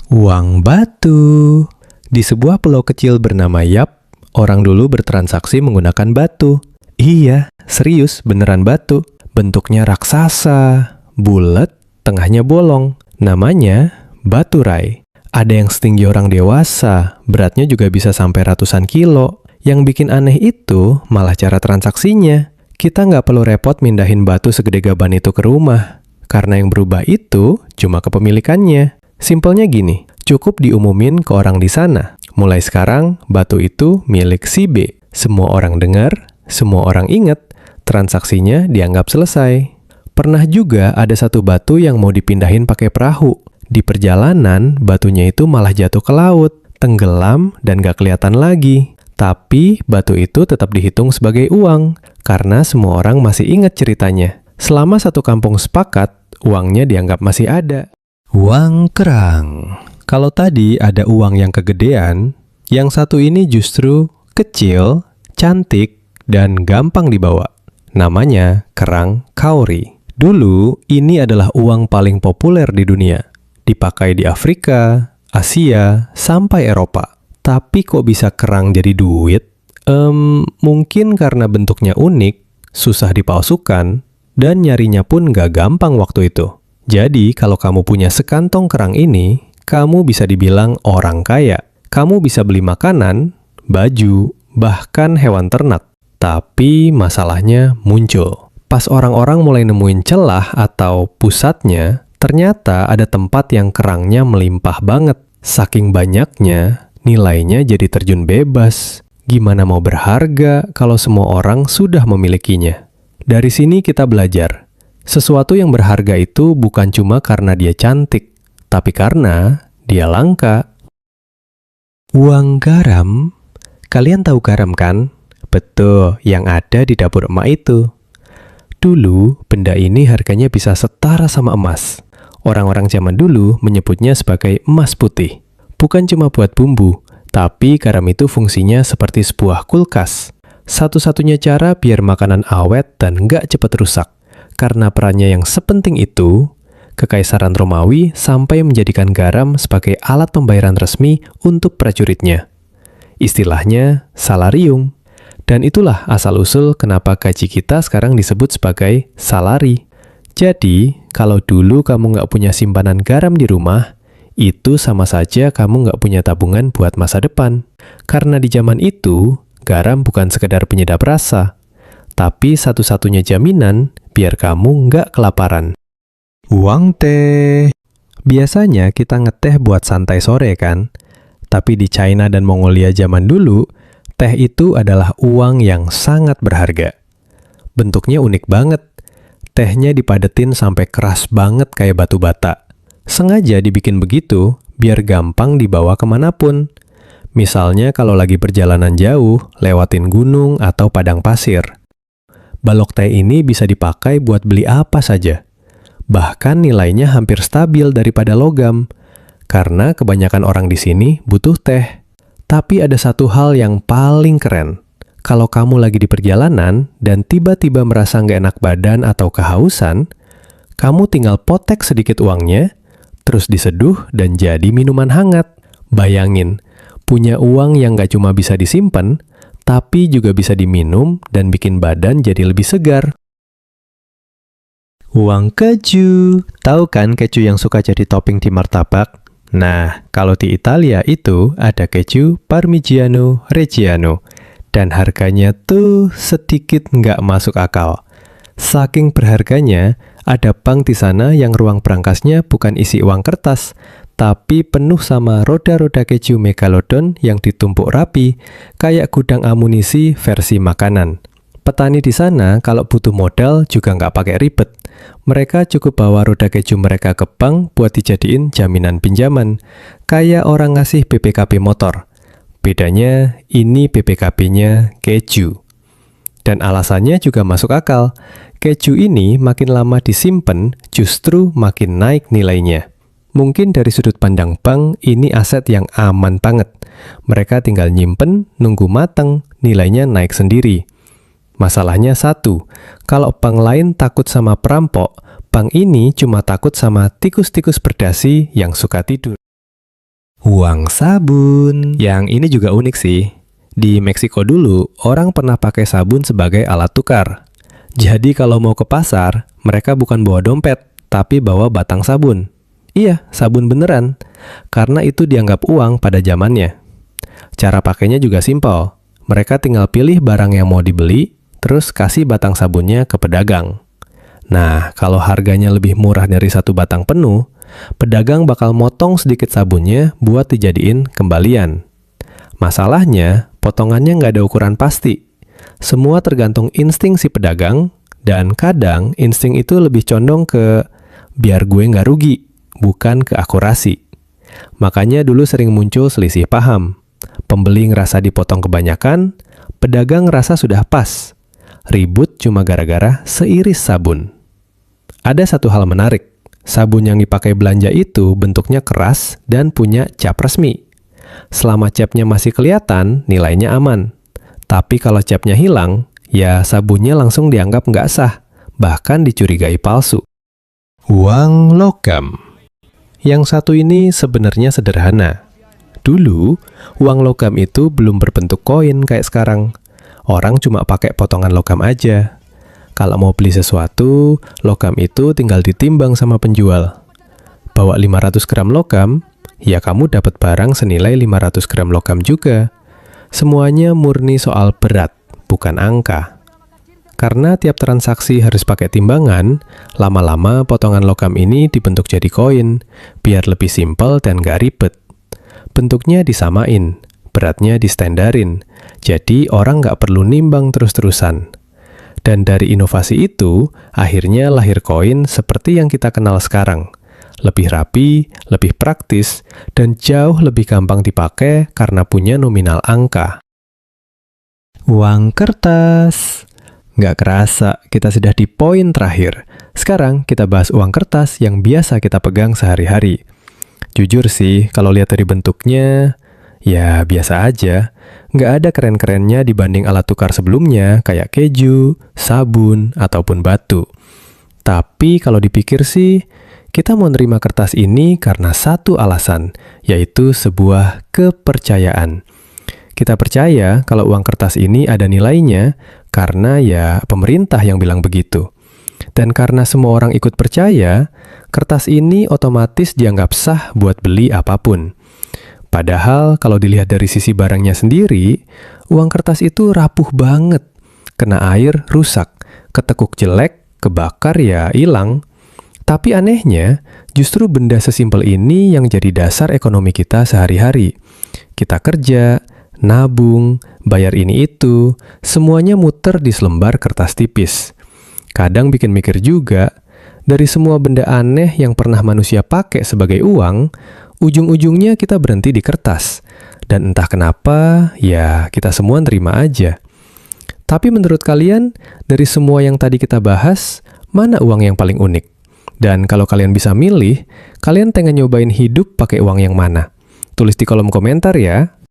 Uang batu. Di sebuah pulau kecil bernama Yap, orang dulu bertransaksi menggunakan batu. Iya, serius, beneran batu. Bentuknya raksasa, bulat, tengahnya bolong. Namanya batu rai. Ada yang setinggi orang dewasa, beratnya juga bisa sampai ratusan kilo. Yang bikin aneh itu malah cara transaksinya. Kita nggak perlu repot mindahin batu segede gaban itu ke rumah. Karena yang berubah itu cuma kepemilikannya. Simpelnya gini, cukup diumumin ke orang di sana. Mulai sekarang, batu itu milik si B. Semua orang dengar, semua orang ingat, transaksinya dianggap selesai. Pernah juga ada satu batu yang mau dipindahin pakai perahu. Di perjalanan, batunya itu malah jatuh ke laut, tenggelam, dan gak kelihatan lagi. Tapi, batu itu tetap dihitung sebagai uang, karena semua orang masih ingat ceritanya. Selama satu kampung sepakat, uangnya dianggap masih ada. Uang kerang. Kalau tadi ada uang yang kegedean, yang satu ini justru kecil, cantik, dan gampang dibawa. Namanya kerang kauri. Dulu, ini adalah uang paling populer di dunia. Dipakai di Afrika, Asia, sampai Eropa. Tapi kok bisa kerang jadi duit? Mungkin karena bentuknya unik, susah dipalsukan, dan nyarinya pun nggak gampang waktu itu. Jadi, kalau kamu punya sekantong kerang ini, kamu bisa dibilang orang kaya. Kamu bisa beli makanan, baju, bahkan hewan ternak. Tapi masalahnya muncul. Pas orang-orang mulai nemuin celah atau pusatnya, ternyata ada tempat yang kerangnya melimpah banget. Saking banyaknya, nilainya jadi terjun bebas. Gimana mau berharga kalau semua orang sudah memilikinya? Dari sini kita belajar. Sesuatu yang berharga itu bukan cuma karena dia cantik, tapi karena dia langka. Uang garam. Kalian tahu garam kan? Betul, yang ada di dapur emak itu. Dulu, benda ini harganya bisa setara sama emas. Orang-orang zaman dulu menyebutnya sebagai emas putih. Bukan cuma buat bumbu, tapi garam itu fungsinya seperti sebuah kulkas. Satu-satunya cara biar makanan awet dan nggak cepat rusak. Karena perannya yang sepenting itu, Kekaisaran Romawi sampai menjadikan garam sebagai alat pembayaran resmi untuk prajuritnya. Istilahnya salarium. Dan itulah asal-usul kenapa gaji kita sekarang disebut sebagai salari. Jadi, kalau dulu kamu nggak punya simpanan garam di rumah, itu sama saja kamu nggak punya tabungan buat masa depan. Karena di zaman itu, garam bukan sekedar penyedap rasa, tapi satu-satunya jaminan biar kamu nggak kelaparan. Uang teh. Biasanya kita ngeteh buat santai sore kan? Tapi di China dan Mongolia zaman dulu, teh itu adalah uang yang sangat berharga. Bentuknya unik banget. Tehnya dipadetin sampai keras banget kayak batu bata. Sengaja dibikin begitu biar gampang dibawa kemanapun. Misalnya kalau lagi perjalanan jauh, lewatin gunung atau padang pasir. Balok teh ini bisa dipakai buat beli apa saja. Bahkan nilainya hampir stabil daripada logam. Karena kebanyakan orang di sini butuh teh. Tapi ada satu hal yang paling keren. Kalau kamu lagi di perjalanan dan tiba-tiba merasa nggak enak badan atau kehausan, kamu tinggal potek sedikit uangnya, terus diseduh dan jadi minuman hangat. Bayangin, punya uang yang nggak cuma bisa disimpan, tapi juga bisa diminum dan bikin badan jadi lebih segar. Uang keju. Tahu kan keju yang suka jadi topping di martabak? Nah, kalau di Italia itu ada keju Parmigiano Reggiano. Dan harganya tuh sedikit nggak masuk akal. Saking berharganya, ada bank di sana yang ruang berangkasnya bukan isi uang kertas, tapi penuh sama roda-roda keju megalodon yang ditumpuk rapi, kayak gudang amunisi versi makanan. Petani di sana kalau butuh modal juga nggak pakai ribet. Mereka cukup bawa roda keju mereka ke bank buat dijadiin jaminan pinjaman, kayak orang ngasih BPKB motor. Bedanya, ini BPKB-nya keju. Dan alasannya juga masuk akal. Keju ini makin lama disimpan, justru makin naik nilainya. Mungkin dari sudut pandang bank, ini aset yang aman banget. Mereka tinggal nyimpen, nunggu mateng, nilainya naik sendiri. Masalahnya satu, kalau bank lain takut sama perampok, bank ini cuma takut sama tikus-tikus berdasi yang suka tidur. Uang sabun. Yang ini juga unik sih. Di Meksiko dulu, orang pernah pakai sabun sebagai alat tukar. Jadi kalau mau ke pasar, mereka bukan bawa dompet, tapi bawa batang sabun. Iya, sabun beneran. Karena itu dianggap uang pada zamannya. Cara pakainya juga simpel. Mereka tinggal pilih barang yang mau dibeli, terus kasih batang sabunnya ke pedagang. Nah, kalau harganya lebih murah dari satu batang penuh, pedagang bakal motong sedikit sabunnya buat dijadiin kembalian. Masalahnya, potongannya nggak ada ukuran pasti. Semua tergantung insting si pedagang, dan kadang insting itu lebih condong ke biar gue nggak rugi, bukan ke akurasi. Makanya dulu sering muncul selisih paham. Pembeli ngerasa dipotong kebanyakan, pedagang ngerasa sudah pas. Ribut cuma gara-gara seiris sabun. Ada satu hal menarik. Sabun yang dipakai belanja itu bentuknya keras dan punya cap resmi. Selama capnya masih kelihatan, nilainya aman. Tapi kalau capnya hilang, ya sabunnya langsung dianggap nggak sah, bahkan dicurigai palsu. Uang logam. Yang satu ini sebenarnya sederhana. Dulu, uang logam itu belum berbentuk koin kayak sekarang. Orang cuma pakai potongan logam aja. Kalau mau beli sesuatu, logam itu tinggal ditimbang sama penjual. Bawa 500 gram logam, ya kamu dapat barang senilai 500 gram logam juga. Semuanya murni soal berat, bukan angka. Karena tiap transaksi harus pakai timbangan, lama-lama potongan logam ini dibentuk jadi koin, biar lebih simpel dan gak ribet. Bentuknya disamain, beratnya distandarin, jadi orang gak perlu nimbang terus-terusan. Dan dari inovasi itu, akhirnya lahir koin seperti yang kita kenal sekarang. Lebih rapi, lebih praktis, dan jauh lebih gampang dipakai karena punya nominal angka. Uang kertas. Nggak kerasa, kita sudah di poin terakhir. Sekarang kita bahas uang kertas yang biasa kita pegang sehari-hari. Jujur sih, kalau lihat dari bentuknya, ya biasa aja. Nggak ada keren-kerennya dibanding alat tukar sebelumnya kayak keju, sabun, ataupun batu. Tapi kalau dipikir sih, kita mau nerima kertas ini karena satu alasan, yaitu sebuah kepercayaan. Kita percaya kalau uang kertas ini ada nilainya karena ya pemerintah yang bilang begitu. Dan karena semua orang ikut percaya, kertas ini otomatis dianggap sah buat beli apapun. Padahal kalau dilihat dari sisi barangnya sendiri, uang kertas itu rapuh banget. Kena air, rusak. Ketekuk jelek, kebakar ya hilang. Tapi anehnya, justru benda sesimpel ini yang jadi dasar ekonomi kita sehari-hari. Kita kerja, nabung, bayar ini itu, semuanya muter di selembar kertas tipis. Kadang bikin mikir juga, dari semua benda aneh yang pernah manusia pakai sebagai uang, ujung-ujungnya kita berhenti di kertas. Dan entah kenapa, ya kita semua nerima aja. Tapi menurut kalian, dari semua yang tadi kita bahas, mana uang yang paling unik? Dan kalau kalian bisa milih, kalian pengen nyobain hidup pakai uang yang mana? Tulis di kolom komentar ya.